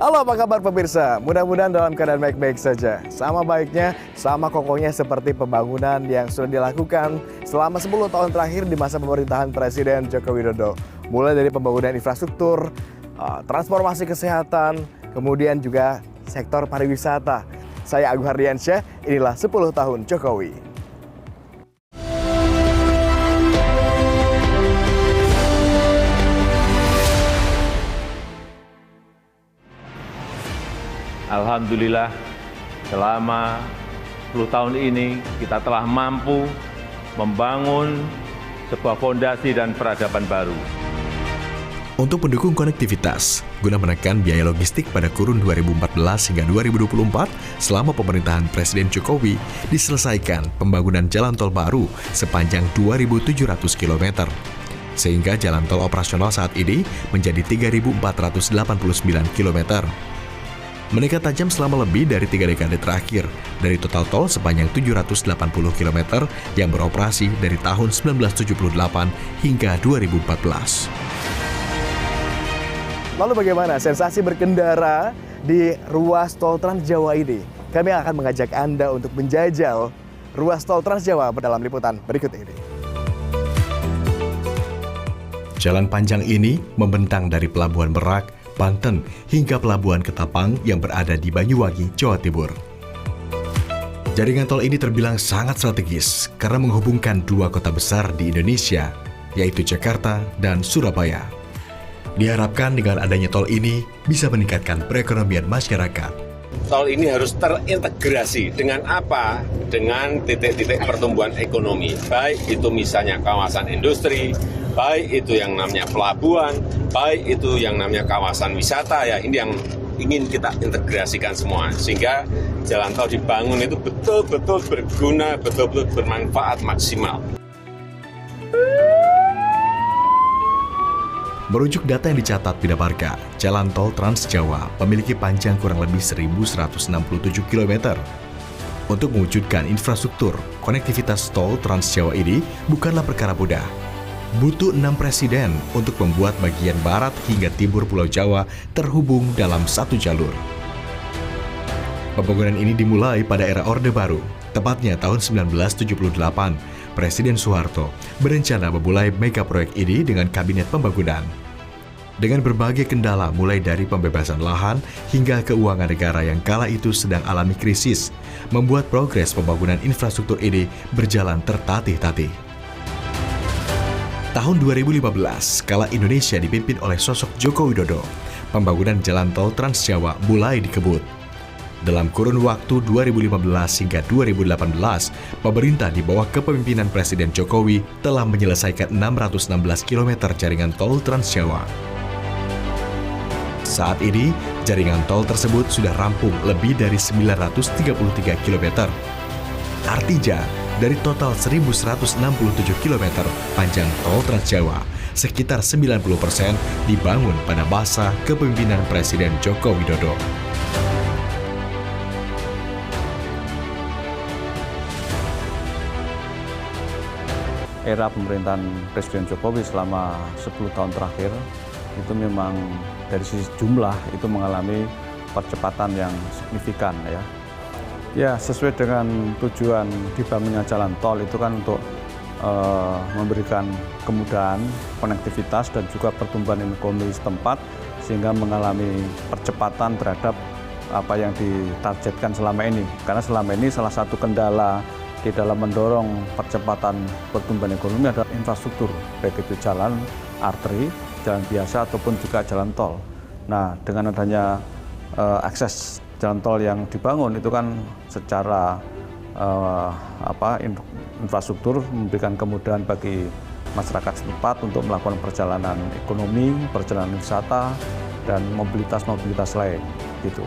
Halo, apa kabar pemirsa? Mudah-mudahan dalam keadaan baik-baik saja. Sama baiknya, sama kokohnya seperti pembangunan yang sudah dilakukan selama 10 tahun terakhir di masa pemerintahan Presiden Joko Widodo. Mulai dari pembangunan infrastruktur, transformasi kesehatan, kemudian juga sektor pariwisata. Saya Agung Hardiansyah, inilah 10 tahun Jokowi. Alhamdulillah, selama 10 tahun ini kita telah mampu membangun sebuah fondasi dan peradaban baru. Untuk mendukung konektivitas, guna menekan biaya logistik pada kurun 2014 hingga 2024, selama pemerintahan Presiden Jokowi, diselesaikan pembangunan jalan tol baru sepanjang 2.700 km. Sehingga jalan tol operasional saat ini menjadi 3.489 km. Meningkat tajam selama lebih dari 3 dekade terakhir, dari total tol sepanjang 780 km yang beroperasi dari tahun 1978 hingga 2014. Lalu bagaimana sensasi berkendara di ruas tol Trans Jawa ini? Kami akan mengajak Anda untuk menjajal ruas tol Trans Jawa dalam liputan berikut ini. Jalan panjang ini membentang dari Pelabuhan Merak, Banten, hingga Pelabuhan Ketapang yang berada di Banyuwangi, Jawa Timur. Jaringan tol ini terbilang sangat strategis karena menghubungkan dua kota besar di Indonesia, yaitu Jakarta dan Surabaya. Diharapkan dengan adanya tol ini bisa meningkatkan perekonomian masyarakat. Tol ini harus terintegrasi dengan apa? Dengan titik-titik pertumbuhan ekonomi, baik itu misalnya kawasan industri, baik itu yang namanya pelabuhan, baik itu yang namanya kawasan wisata, ya ini yang ingin kita integrasikan semua, sehingga jalan tol dibangun itu betul-betul berguna, betul-betul bermanfaat maksimal. Merujuk data yang dicatat Bina Marga, jalan tol Trans Jawa memiliki panjang kurang lebih 1.167 km. Untuk mewujudkan infrastruktur, konektivitas tol Trans Jawa ini bukanlah perkara mudah. Butuh 6 presiden untuk membuat bagian barat hingga timur Pulau Jawa terhubung dalam satu jalur. Pembangunan ini dimulai pada era Orde Baru, tepatnya tahun 1978. Presiden Soeharto berencana memulai mega proyek ini dengan kabinet pembangunan. Dengan berbagai kendala mulai dari pembebasan lahan hingga keuangan negara yang kala itu sedang alami krisis, membuat progres pembangunan infrastruktur ini berjalan tertatih-tatih. Tahun 2015, kala Indonesia dipimpin oleh sosok Joko Widodo, pembangunan jalan tol Trans Jawa mulai dikebut. Dalam kurun waktu 2015 hingga 2018, pemerintah di bawah kepemimpinan Presiden Jokowi telah menyelesaikan 616 km jaringan tol Trans Jawa. Saat ini, jaringan tol tersebut sudah rampung lebih dari 933 km. Artinya, dari total 1.167 km panjang tol Trans Jawa, sekitar 90% dibangun pada masa kepemimpinan Presiden Joko Widodo. Era pemerintahan Presiden Jokowi selama 10 tahun terakhir itu memang dari sisi jumlah itu mengalami percepatan yang signifikan ya. Ya, sesuai dengan tujuan dibangunnya jalan tol itu kan untuk memberikan kemudahan, konektivitas dan juga pertumbuhan ekonomi setempat sehingga mengalami percepatan terhadap apa yang ditargetkan selama ini. Karena selama ini salah satu kendala di dalam mendorong percepatan pertumbuhan ekonomi adalah infrastruktur, baik itu jalan arteri, jalan biasa ataupun juga jalan tol. Nah, dengan adanya akses jalan tol yang dibangun itu kan secara infrastruktur memberikan kemudahan bagi masyarakat setempat untuk melakukan perjalanan ekonomi, perjalanan wisata, dan mobilitas lain gitu.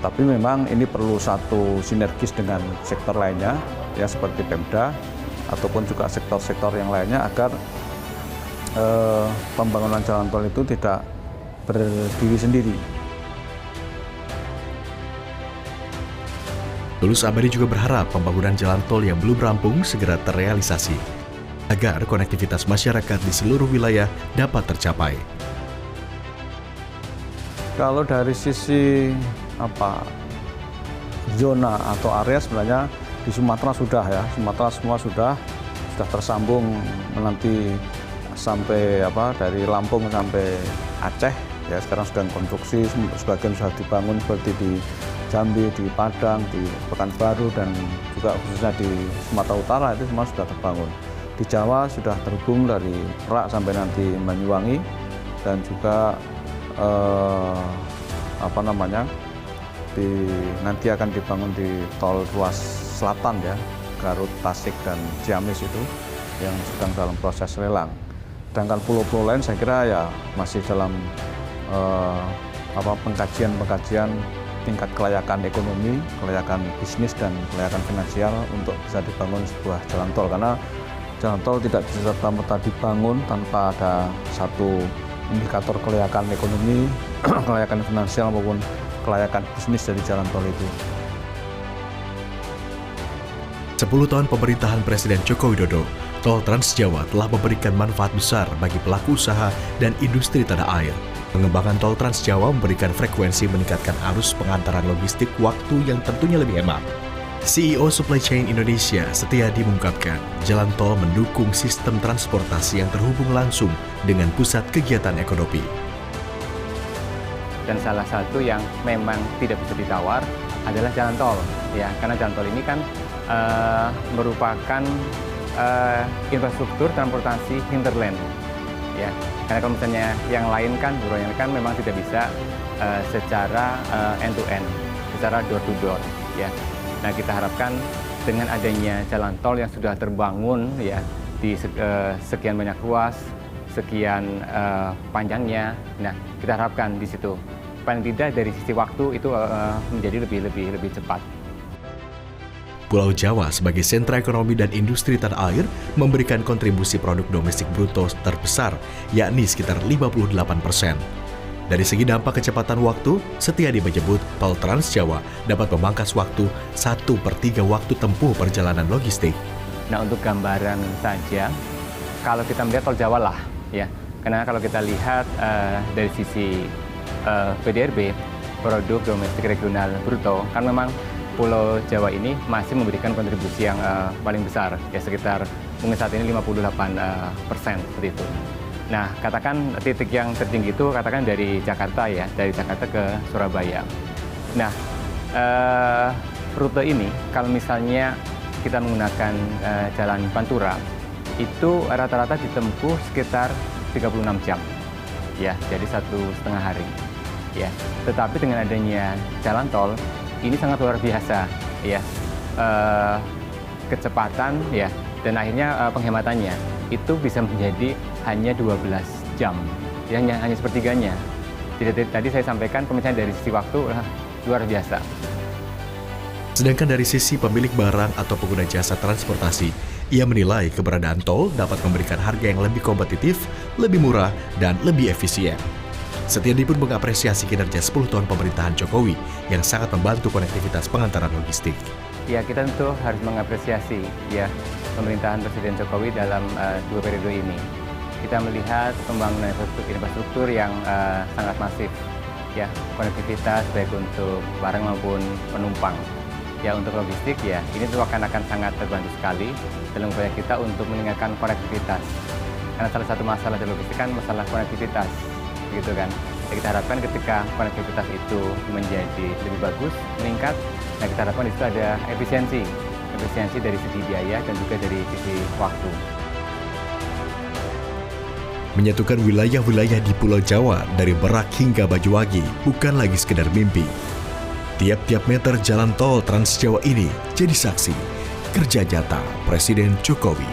Tapi memang ini perlu satu sinergis dengan sektor lainnya, ya seperti Pemda ataupun juga sektor-sektor yang lainnya agar pembangunan jalan tol itu tidak berdiri sendiri. Tulus Abadi juga berharap pembangunan jalan tol yang belum rampung segera terrealisasi, agar konektivitas masyarakat di seluruh wilayah dapat tercapai. Kalau dari sisi zona atau area sebenarnya di Sumatera sudah ya, Sumatera semua sudah tersambung nanti sampai dari Lampung sampai Aceh ya, sekarang sedang konstruksi, sebagian sudah dibangun seperti di Jambi, di Padang, di Pekanbaru, dan juga khususnya di Sumatera Utara itu semua sudah terbangun. Di Jawa sudah terhubung dari Merak sampai nanti Banyuwangi, dan juga nanti akan dibangun di tol ruas selatan ya, Garut, Tasik, dan Ciamis itu yang sedang dalam proses lelang. Sedangkan pulau-pulau lain saya kira ya masih dalam pengkajian tingkat kelayakan ekonomi, kelayakan bisnis, dan kelayakan finansial untuk bisa dibangun sebuah jalan tol. Karena jalan tol tidak bisa serta-merta dibangun tanpa ada satu indikator kelayakan ekonomi, kelayakan finansial maupun kelayakan bisnis dari jalan tol itu. 10 tahun pemerintahan Presiden Joko Widodo, Tol Trans Jawa telah memberikan manfaat besar bagi pelaku usaha dan industri tanah air. Pengembangan Tol Trans Jawa memberikan frekuensi meningkatkan arus pengantaran logistik waktu yang tentunya lebih hemat. CEO Supply Chain Indonesia Setiadi mengungkapkan, jalan tol mendukung sistem transportasi yang terhubung langsung dengan pusat kegiatan ekonomi. Dan salah satu yang memang tidak bisa ditawar adalah jalan tol, ya, karena jalan tol ini kan merupakan infrastruktur transportasi hinterland, ya. Karena kalau misalnya yang lain kan, buruan kan memang tidak bisa secara end to end, secara door to door, ya. Nah, kita harapkan dengan adanya jalan tol yang sudah terbangun ya di sekian banyak ruas, sekian panjangnya, nah kita harapkan di situ paling tidak dari sisi waktu itu menjadi lebih cepat. Pulau Jawa sebagai sentra ekonomi dan industri tanah air memberikan kontribusi produk domestik bruto terbesar, yakni sekitar 58%. Dari segi dampak kecepatan waktu, Setiadi menyebut Tol Trans Jawa dapat memangkas waktu 1/3 waktu tempuh perjalanan logistik. Nah, untuk gambaran saja, kalau kita melihat Tol Jawa lah, ya, karena kalau kita lihat dari sisi PDRB, produk domestik regional bruto, kan memang Pulau Jawa ini masih memberikan kontribusi yang paling besar, ya sekitar mungkin saat ini 58% seperti itu. Nah, katakan titik yang tertinggi itu katakan dari Jakarta ya, dari Jakarta ke Surabaya. Nah, rute ini kalau misalnya kita menggunakan jalan Pantura, itu rata-rata ditempuh sekitar 36 jam, ya, jadi 1,5 hari. Ya, tetapi dengan adanya jalan tol ini sangat luar biasa, ya, kecepatan ya, dan akhirnya penghematannya itu bisa menjadi hanya 12 jam, ya, hanya sepertiganya. Tadi saya sampaikan pemisahan dari sisi waktu luar biasa. Sedangkan dari sisi pemilik barang atau pengguna jasa transportasi, ia menilai keberadaan tol dapat memberikan harga yang lebih kompetitif, lebih murah, dan lebih efisien. Setiadi pun mengapresiasi kinerja 10 tahun pemerintahan Jokowi yang sangat membantu konektivitas pengantaran logistik. Ya, kita tentu harus mengapresiasi ya pemerintahan Presiden Jokowi dalam 2 periode ini. Kita melihat pembangunan infrastruktur yang sangat masif, ya, konektivitas baik untuk barang maupun penumpang. Ya, untuk logistik ya, ini tuh akan sangat terbantu sekali dalam upaya kita untuk meningkatkan konektivitas. Karena salah satu masalah di logistik kan masalah konektivitas, gitu kan. Ya, kita harapkan ketika konektivitas itu menjadi lebih bagus, meningkat, nah kita harapkan di situ ada efisiensi dari segi biaya dan juga dari sisi waktu. Menyatukan wilayah-wilayah di Pulau Jawa dari Merak hingga Banyuwangi bukan lagi sekedar mimpi. Tiap-tiap meter jalan tol Trans Jawa ini jadi saksi kerja nyata Presiden Jokowi.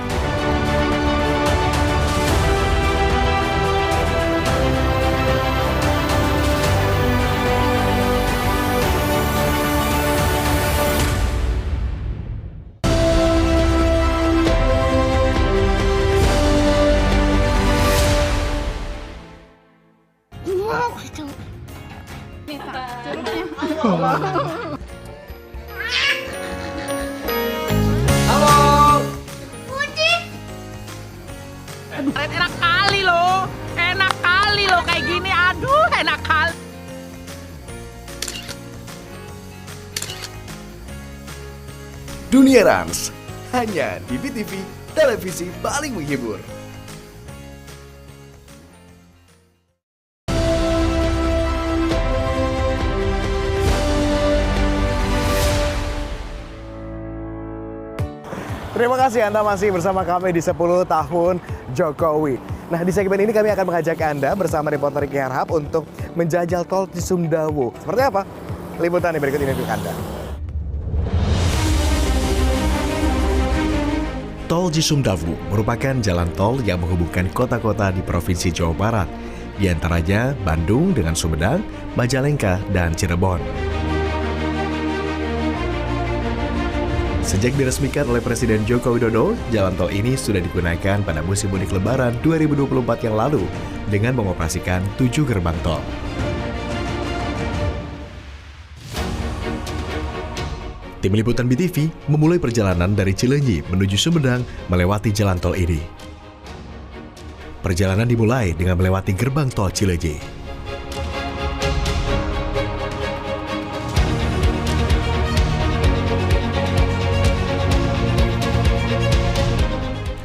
Enak kali loh kayak gini, aduh enak kali. Dunia Rans, hanya di BTV, televisi paling menghibur. Terima kasih Anda masih bersama kami di 10 tahun Jokowi. Nah, di segmen ini kami akan mengajak Anda bersama reporter Ricky Harhab untuk menjajal tol Cisumdawu. Seperti apa? Liputan berikut ini untuk Anda. Tol Cisumdawu merupakan jalan tol yang menghubungkan kota-kota di Provinsi Jawa Barat, di antaranya Bandung dengan Sumedang, Majalengka, dan Cirebon. Sejak diresmikan oleh Presiden Joko Widodo, jalan tol ini sudah digunakan pada musim mudik Lebaran 2024 yang lalu dengan mengoperasikan 7 gerbang tol. Tim Liputan BTV memulai perjalanan dari Cileunyi menuju Sumedang melewati jalan tol ini. Perjalanan dimulai dengan melewati gerbang tol Cileunyi.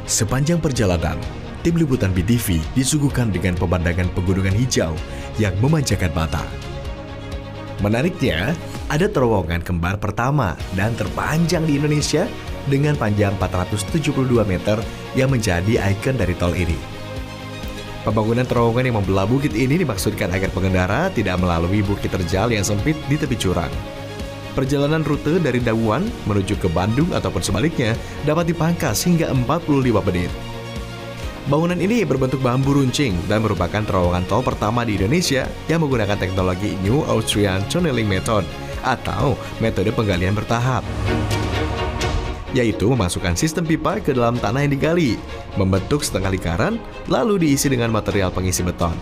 Sepanjang perjalanan, tim Liputan BTV disuguhkan dengan pemandangan pegunungan hijau yang memanjakan mata. Menariknya, ada terowongan kembar pertama dan terpanjang di Indonesia dengan panjang 472 meter yang menjadi ikon dari tol ini. Pembangunan terowongan yang membelah bukit ini dimaksudkan agar pengendara tidak melalui bukit terjal yang sempit di tepi jurang. Perjalanan rute dari Dawuan menuju ke Bandung ataupun sebaliknya dapat dipangkas hingga 45 menit. Bangunan ini berbentuk bambu runcing dan merupakan terowongan tol pertama di Indonesia yang menggunakan teknologi New Austrian Tunneling Method atau metode penggalian bertahap, yaitu memasukkan sistem pipa ke dalam tanah yang digali, membentuk setengah lingkaran, lalu diisi dengan material pengisi beton.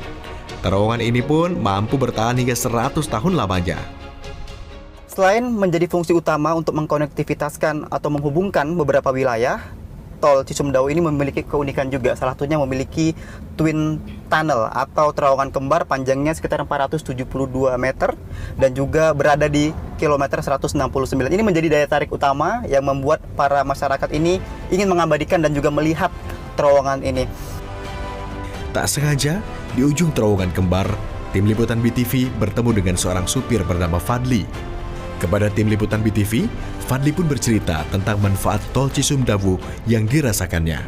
Terowongan ini pun mampu bertahan hingga 100 tahun lamanya. Selain menjadi fungsi utama untuk mengkonektivitaskan atau menghubungkan beberapa wilayah, tol Cisumdawu ini memiliki keunikan juga. Salah satunya memiliki twin tunnel atau terowongan kembar panjangnya sekitar 472 meter dan juga berada di kilometer 169. Ini menjadi daya tarik utama yang membuat para masyarakat ini ingin mengabadikan dan juga melihat terowongan ini. Tak sengaja, di ujung terowongan kembar, tim Liputan BTV bertemu dengan seorang supir bernama Fadli. Kepada tim Liputan BTV, Fadli pun bercerita tentang manfaat tol Cisumdawu yang dirasakannya.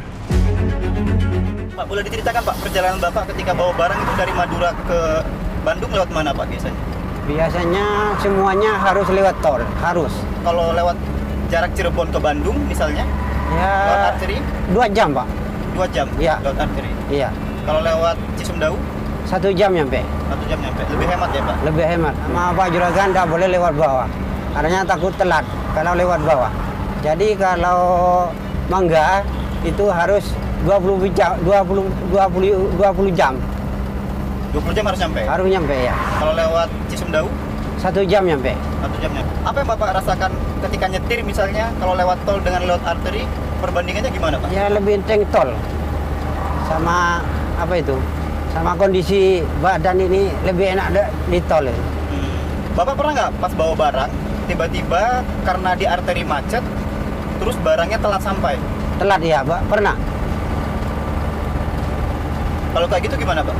Pak, boleh diceritakan Pak, perjalanan Bapak ketika bawa barang itu dari Madura ke Bandung lewat mana Pak biasanya? Biasanya semuanya harus lewat tol, harus. Kalau lewat jarak Cirebon ke Bandung misalnya, lewat Ya, arteri 2 jam Pak. 2 jam Iya. lewat arteri. Iya, Kalau lewat Cisumdawu 1 jam nyampe. 1 jam nyampe. Lebih hemat ya Pak? Lebih hemat. Sama Pak Juragan nggak boleh lewat bawah. Karena takut telat kalau lewat bawah. Jadi kalau Mangga itu harus 20 jam. 20 jam harus nyampe? Harus nyampe ya. Kalau lewat Cisumdawu 1 jam nyampe. 1 jam nyampe. Apa yang Bapak rasakan ketika nyetir misalnya kalau lewat tol dengan lewat arteri, perbandingannya gimana Pak? Ya lebih enteng tol. Sama apa itu? Sama kondisi badan ini lebih enak di tol. Bapak pernah nggak pas bawa barang, tiba-tiba karena di arteri macet, terus barangnya telat sampai? Telat ya, Pak? Pernah. Kalau kayak gitu gimana Pak?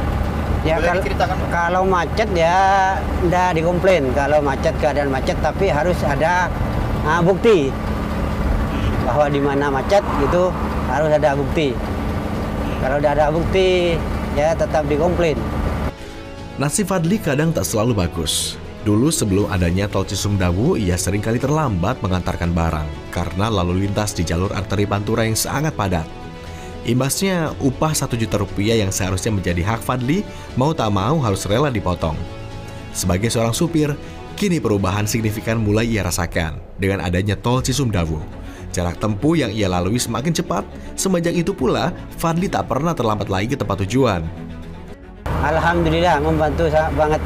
Ya, Boleh diceritakan Pak? kalau macet ya nggak dikomplain. Kalau macet, keadaan macet, tapi harus ada bukti bahwa di mana macet itu harus ada bukti. Kalau udah ada bukti ya tetap dikomplain. Nasib Fadli kadang tak selalu bagus. Dulu sebelum adanya tol Cisumdawu, ia seringkali terlambat mengantarkan barang karena lalu lintas di jalur arteri Pantura yang sangat padat. Imbasnya, upah Rp1 juta yang seharusnya menjadi hak Fadli mau tak mau harus rela dipotong. Sebagai seorang supir, kini perubahan signifikan mulai ia rasakan dengan adanya tol Cisumdawu. Jarak tempuh yang ia lalui semakin cepat, semenjak itu pula Fadli tak pernah terlambat lagi ke tempat tujuan. Alhamdulillah membantu banget.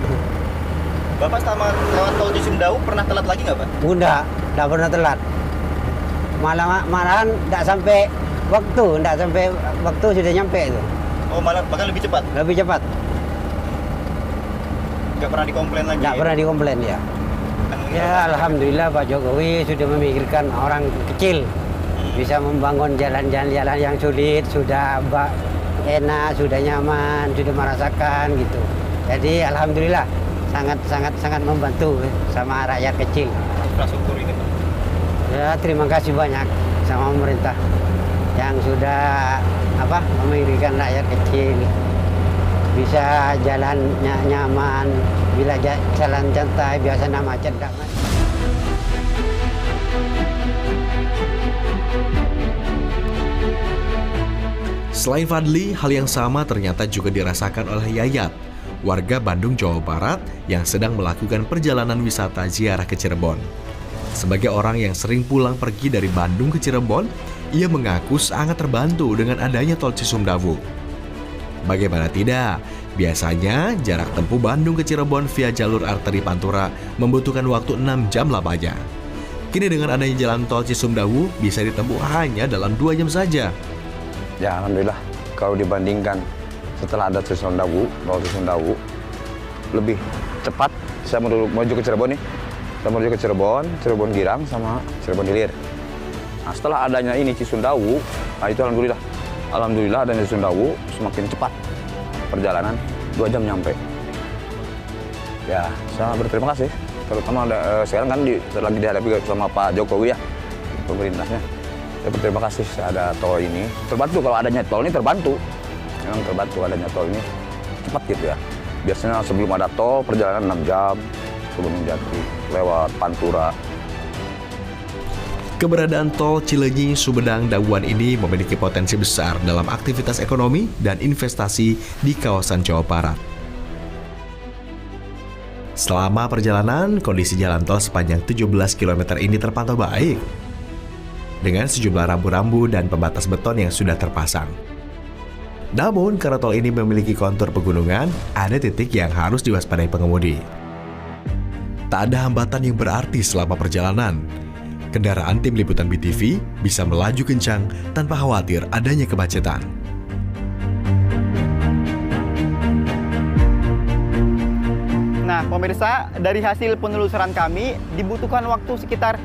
Bapak selama lewat tol Cisumdawu pernah telat lagi nggak Pak? Udah, nggak pernah telat. Malahan nggak sampai waktu sudah nyampe itu. Oh malah bahkan lebih cepat? Lebih cepat. Nggak pernah dikomplain lagi? Nggak pernah dikomplain ya. Ya, alhamdulillah Pak Jokowi sudah memikirkan orang kecil. Bisa membangun jalan-jalan yang sulit, sudah enak, sudah nyaman, sudah merasakan gitu. Jadi alhamdulillah sangat membantu sama rakyat kecil. Infrastruktur ini Pak. Ya, terima kasih banyak sama pemerintah yang sudah memikirkan rakyat kecil. Bisa jalannya nyaman, bila jalan santai, biasanya macet enggak. Selain Fadli, hal yang sama ternyata juga dirasakan oleh Yayat, warga Bandung, Jawa Barat yang sedang melakukan perjalanan wisata ziarah ke Cirebon. Sebagai orang yang sering pulang pergi dari Bandung ke Cirebon, ia mengaku sangat terbantu dengan adanya tol Cisumdawu. Bagaimana tidak, biasanya jarak tempuh Bandung ke Cirebon via jalur arteri Pantura membutuhkan waktu 6 jam lamanya. Kini dengan adanya jalan tol Cisumdawu bisa ditempuh hanya dalam 2 jam saja. Ya alhamdulillah, kalau dibandingkan setelah ada tol Cisumdawu lebih cepat. Saya menuju ke Cirebon nih, saya menuju ke Cirebon Girang sama Cirebon Hilir. Nah setelah adanya ini Cisumdawu, nah itu alhamdulillah adanya Cisumdawu semakin cepat perjalanan, 2 jam nyampe. Ya saya berterima kasih, terutama sekarang kan lagi dihadapi sama Pak Jokowi ya, pemerintahnya. Saya berterima kasih ada tol ini. Terbantu kalau adanya tol ini, terbantu. Memang terbantu adanya tol ini. Cepat gitu ya. Biasanya sebelum ada tol, perjalanan 6 jam. Sebelum Jati, lewat Pantura. Keberadaan tol Cileunyi, Sumedang, Dawuan ini memiliki potensi besar dalam aktivitas ekonomi dan investasi di kawasan Jawa Barat. Selama perjalanan, kondisi jalan tol sepanjang 17 km ini terpantau baik, dengan sejumlah rambu-rambu dan pembatas beton yang sudah terpasang. Namun, karena tol ini memiliki kontur pegunungan, ada titik yang harus diwaspadai pengemudi. Tak ada hambatan yang berarti selama perjalanan. Kendaraan tim liputan BTV bisa melaju kencang tanpa khawatir adanya kemacetan. Nah, pemirsa, dari hasil penelusuran kami dibutuhkan waktu sekitar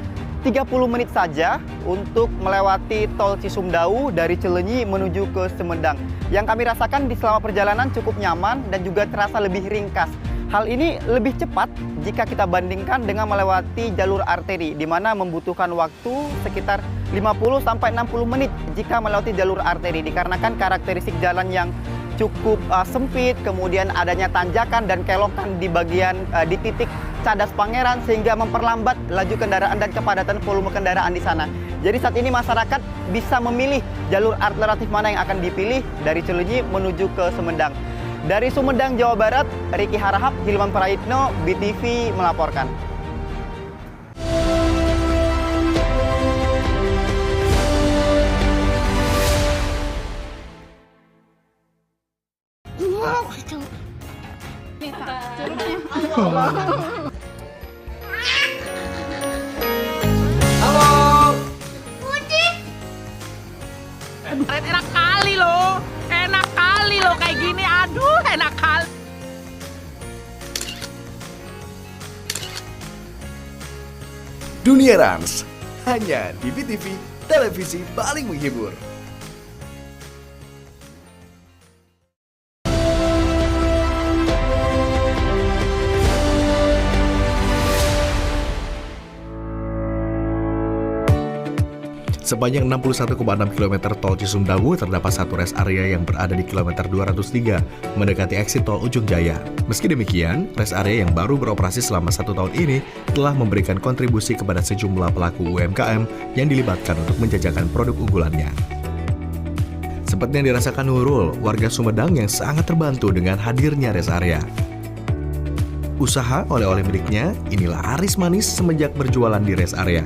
30 menit saja untuk melewati tol Cisumdawu dari Cileunyi menuju ke Sumedang. Yang kami rasakan di selama perjalanan cukup nyaman dan juga terasa lebih ringkas. Hal ini lebih cepat jika kita bandingkan dengan melewati jalur arteri, di mana membutuhkan waktu sekitar 50-60 menit jika melewati jalur arteri, dikarenakan karakteristik jalan yang cukup sempit, kemudian adanya tanjakan dan kelokan di bagian di titik Cadas Pangeran sehingga memperlambat laju kendaraan dan kepadatan volume kendaraan di sana. Jadi saat ini masyarakat bisa memilih jalur alternatif mana yang akan dipilih dari Cileunyi menuju ke Sumedang. Dari Sumedang, Jawa Barat, Riki Harahap, Hilman Praitno, BTV melaporkan. Enak kali loh kayak gini, aduh enak kali. Dunia Rans, hanya di BTV, televisi paling menghibur. Sepanjang 61,6 km tol Cisumdawu terdapat satu rest area yang berada di kilometer 203 mendekati exit tol Ujung Jaya. Meski demikian, rest area yang baru beroperasi selama 1 tahun ini telah memberikan kontribusi kepada sejumlah pelaku UMKM yang dilibatkan untuk menjajakan produk unggulannya. Seperti yang dirasakan Nurul, warga Sumedang yang sangat terbantu dengan hadirnya rest area. Usaha oleh-oleh miliknya inilah laris manis semenjak berjualan di rest area.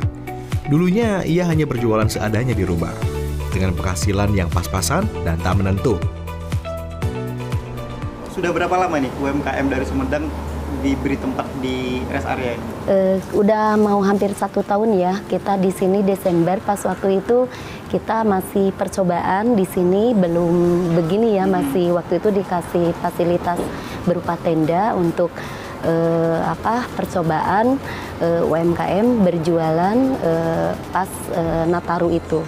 Dulunya ia hanya berjualan seadanya di rumah, dengan penghasilan yang pas-pasan dan tak menentu. Sudah berapa lama nih UMKM dari Sumedang diberi tempat di rest area ini? Udah mau hampir 1 tahun ya. Kita di sini Desember, pas waktu itu kita masih percobaan di sini, belum begini ya, masih waktu itu dikasih fasilitas berupa tenda untuk percobaan UMKM berjualan pas Nataru itu.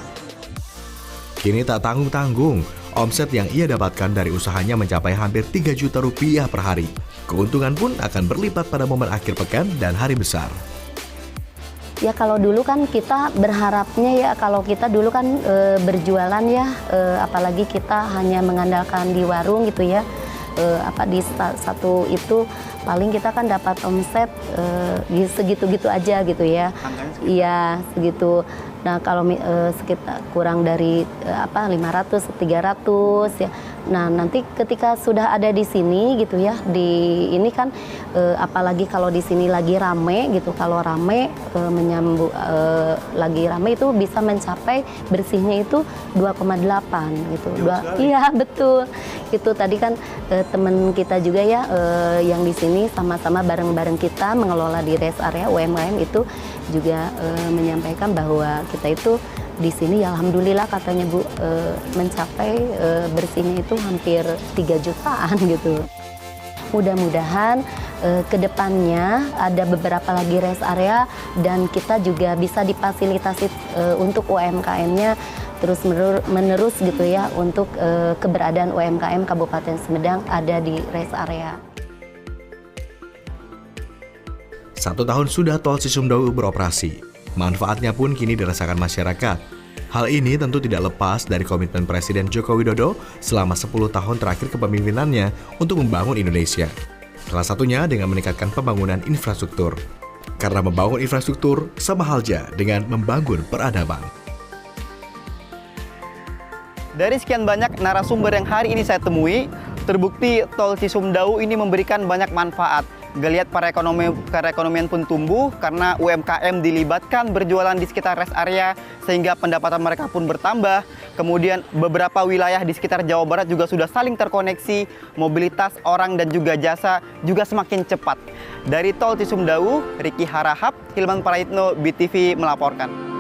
Kini tak tanggung-tanggung, omset yang ia dapatkan dari usahanya mencapai hampir 3 juta rupiah per hari. Keuntungan pun akan berlipat pada momen akhir pekan dan hari besar. Ya kalau dulu kan kita berharapnya ya, kalau kita dulu kan berjualan ya, apalagi kita hanya mengandalkan di warung gitu ya, di satu itu paling kita kan dapat omset segitu-gitu aja gitu ya. Iya segitu. Nah kalau sekitar kurang dari 500, 300 ya. Nah nanti ketika sudah ada di sini gitu ya, di ini kan apalagi kalau di sini lagi rame gitu, kalau rame lagi rame itu bisa mencapai bersihnya itu 2,8 gitu. Iya betul. Itu tadi kan teman kita juga ya yang di sini sama-sama bareng-bareng kita mengelola di rest area UMKM itu juga menyampaikan bahwa kita itu di sini ya alhamdulillah katanya Bu mencapai bersihnya itu hampir 3 jutaan gitu. Mudah-mudahan ke depannya ada beberapa lagi rest area dan kita juga bisa difasilitasi untuk UMKM-nya terus menerus gitu ya untuk keberadaan UMKM Kabupaten Sumedang ada di rest area. 1 tahun sudah tol Cisumdawu beroperasi. Manfaatnya pun kini dirasakan masyarakat. Hal ini tentu tidak lepas dari komitmen Presiden Joko Widodo selama 10 tahun terakhir kepemimpinannya untuk membangun Indonesia. Salah satunya dengan meningkatkan pembangunan infrastruktur. Karena membangun infrastruktur sama halnya dengan membangun peradaban. Dari sekian banyak narasumber yang hari ini saya temui, terbukti tol Cisumdawu ini memberikan banyak manfaat. Geliat perekonomian pun tumbuh karena UMKM dilibatkan berjualan di sekitar rest area sehingga pendapatan mereka pun bertambah. Kemudian beberapa wilayah di sekitar Jawa Barat juga sudah saling terkoneksi, mobilitas orang dan juga jasa juga semakin cepat. Dari tol Cisumdawu, Riki Harahap, Hilman Praitno, BTV melaporkan.